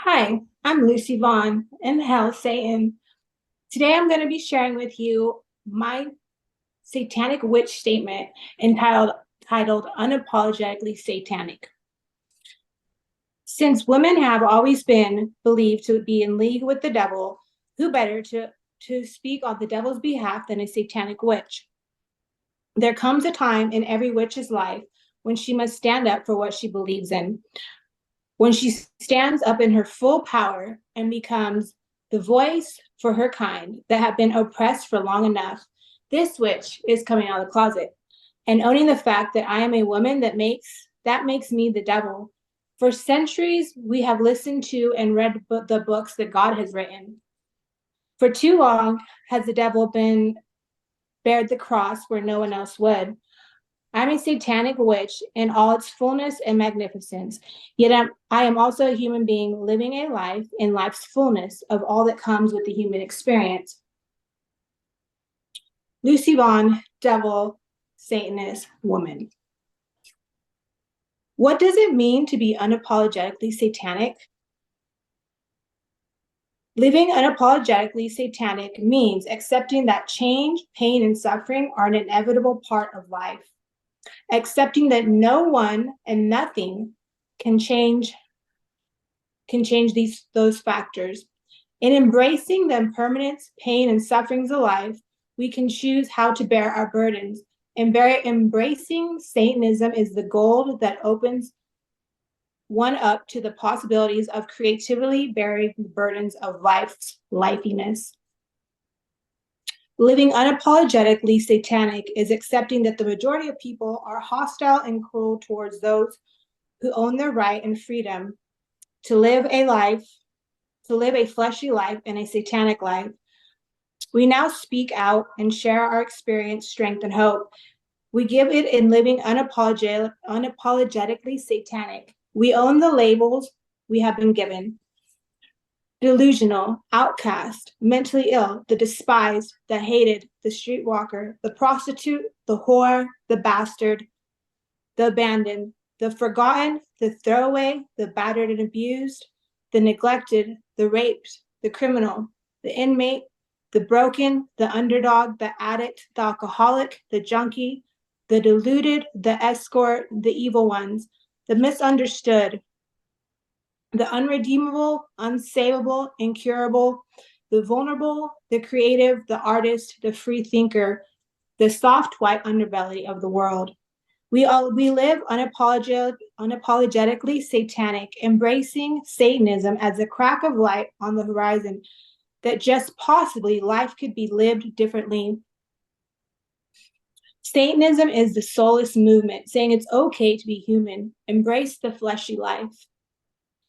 Hi, I'm lucyvon and hell Satan. Today I'm going to be sharing with you my satanic witch statement entitled Unapologetically Satanic. Since women have always been believed to be in league with the devil, who better to speak on the devil's behalf than a satanic witch? There comes a time in every witch's life when she must stand up for what she believes in. When she stands up in her full power and becomes the voice for her kind that have been oppressed for long enough, this witch is coming out of the closet and owning the fact that I am a woman that makes me the devil. For centuries, we have listened to and read the books that God has written. For too long has the devil been bared the cross where no one else would. I'm a satanic witch in all its fullness and magnificence, yet I am also a human being living a life in life's fullness of all that comes with the human experience. lucyvon, devil, Satanist, woman. What does it mean to be unapologetically satanic? Living unapologetically satanic means accepting that change, pain, and suffering are an inevitable part of life. Accepting that no one and nothing can change those factors. In embracing the impermanence, pain, and sufferings of life, we can choose how to bear our burdens. Embracing Satanism is the goal that opens one up to the possibilities of creatively bearing the burdens of life's lifiness. Living unapologetically satanic is accepting that the majority of people are hostile and cruel towards those who own their right and freedom to live a fleshy life and a satanic life. We now speak out and share our experience, strength, and hope. We give it in living unapologetically satanic. We own the labels we have been given. Delusional, outcast, mentally ill, the despised, the hated, the streetwalker, the prostitute, the whore, the bastard, the abandoned, the forgotten, the throwaway, the battered and abused, the neglected, the raped, the criminal, the inmate, the broken, the underdog, the addict, the alcoholic, the junkie, the deluded, the escort, the evil ones, the misunderstood, the unredeemable, unsavable, incurable, the vulnerable, the creative, the artist, the free thinker, the soft white underbelly of the world. We live unapologetically satanic, embracing Satanism as a crack of light on the horizon that just possibly life could be lived differently. Satanism is the soulless movement saying it's okay to be human, embrace the fleshy life.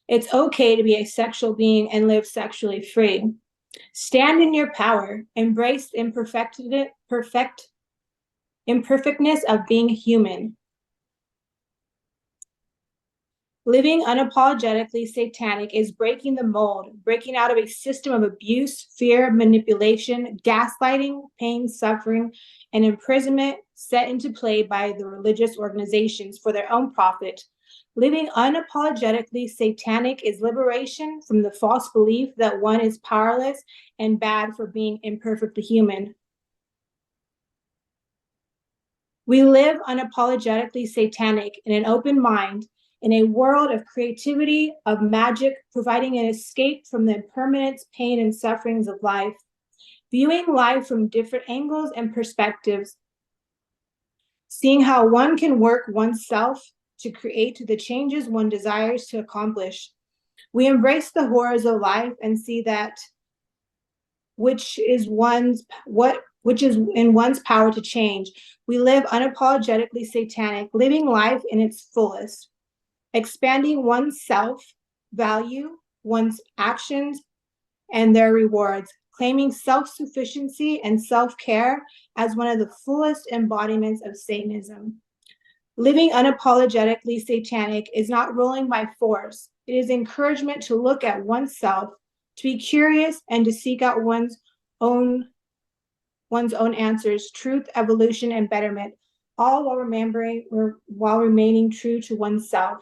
It's okay to be a sexual being and live sexually free. Stand in your power, embrace the imperfectness of being human. Living unapologetically satanic is breaking the mold, breaking out of a system of abuse, fear, manipulation, gaslighting, pain, suffering, and imprisonment set into play by the religious organizations for their own profit. Living unapologetically satanic is liberation from the false belief that one is powerless and bad for being imperfectly human. We live unapologetically satanic in an open mind, in a world of creativity, of magic, providing an escape from the impermanence, pain, and sufferings of life, viewing life from different angles and perspectives, seeing how one can work oneself to create the changes one desires to accomplish. We embrace the horrors of life and see that which is in one's power to change. We live unapologetically satanic, living life in its fullest, expanding one's self-value, one's actions, and their rewards, claiming self-sufficiency and self-care as one of the fullest embodiments of Satanism. Living unapologetically satanic is not ruling by force. It is encouragement to look at oneself, to be curious, and to seek out one's own answers, truth, evolution, and betterment, all while remaining true to oneself.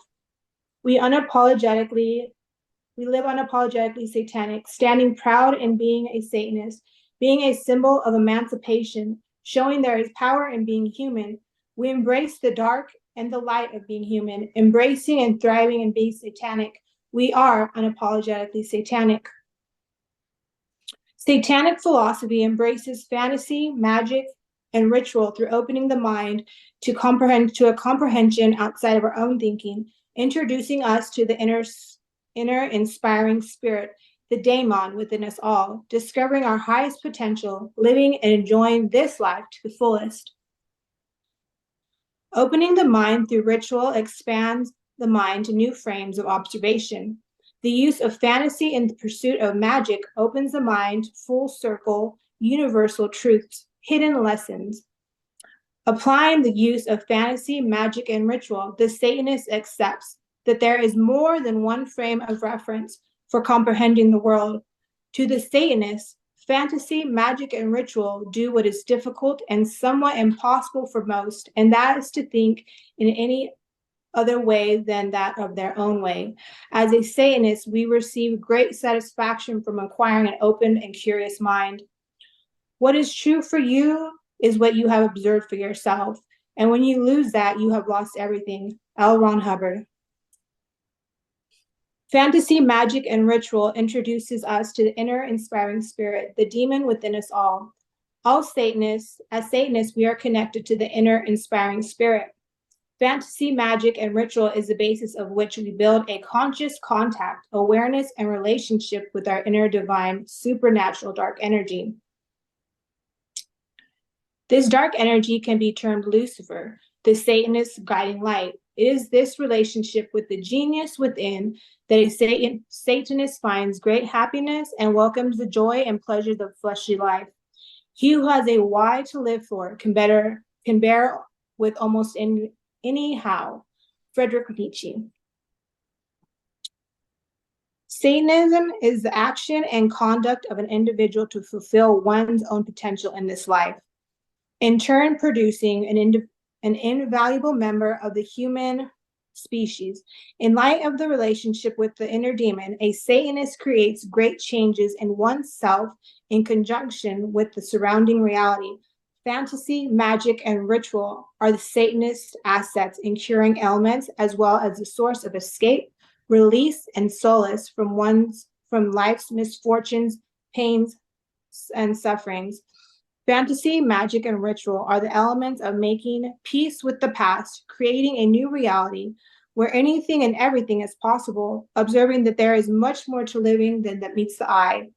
We unapologetically We live unapologetically satanic, standing proud in being a Satanist, being a symbol of emancipation, showing there is power in being human. We embrace the dark and the light of being human, embracing and thriving in being satanic. We are unapologetically satanic. Satanic philosophy embraces fantasy, magic, and ritual through opening the mind to a comprehension outside of our own thinking, introducing us to the inner inspiring spirit, the daemon within us all, discovering our highest potential, living and enjoying this life to the fullest. Opening the mind through ritual expands the mind to new frames of observation. The use of fantasy in the pursuit of magic opens the mind full circle, universal truths, hidden lessons. Applying the use of fantasy, magic, and ritual, the Satanist accepts that there is more than one frame of reference for comprehending the world. To the Satanist, fantasy, magic, and ritual do what is difficult and somewhat impossible for most, and that is to think in any other way than that of their own way. As a Satanist, we receive great satisfaction from acquiring an open and curious mind. What is true for you is what you have observed for yourself, and when you lose that, you have lost everything. L. Ron Hubbard. Fantasy, magic, and ritual introduces us to the inner inspiring spirit, the demon within us all. As Satanists, we are connected to the inner inspiring spirit. Fantasy, magic, and ritual is the basis of which we build a conscious contact, awareness, and relationship with our inner divine, supernatural dark energy. This dark energy can be termed Lucifer, the Satanist guiding light. It is this relationship with the genius within that a Satanist finds great happiness and welcomes the joy and pleasures of fleshly life. He who has a why to live for can bear with almost anyhow. Friedrich Nietzsche. Satanism is the action and conduct of an individual to fulfill one's own potential in this life, in turn producing an invaluable member of the human species. In light of the relationship with the inner demon, a Satanist creates great changes in oneself in conjunction with the surrounding reality. Fantasy, magic, and ritual are the Satanist assets in curing ailments, as well as the source of escape, release, and solace from life's misfortunes, pains, and sufferings. Fantasy, magic, and ritual are the elements of making peace with the past, creating a new reality where anything and everything is possible, observing that there is much more to living than that meets the eye.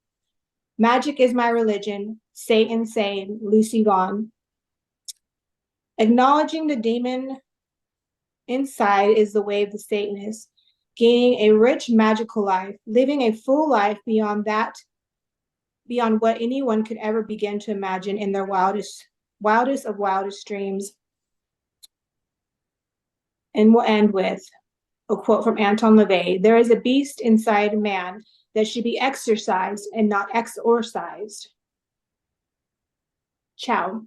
Magic is my religion, Satan saying, lucyvon. Acknowledging the demon inside is the way of the Satanist, gaining a rich magical life, living a full life beyond what anyone could ever begin to imagine in their wildest of wildest dreams. And we'll end with a quote from Anton LaVey: "There is a beast inside man that should be exercised and not exorcised." Ciao.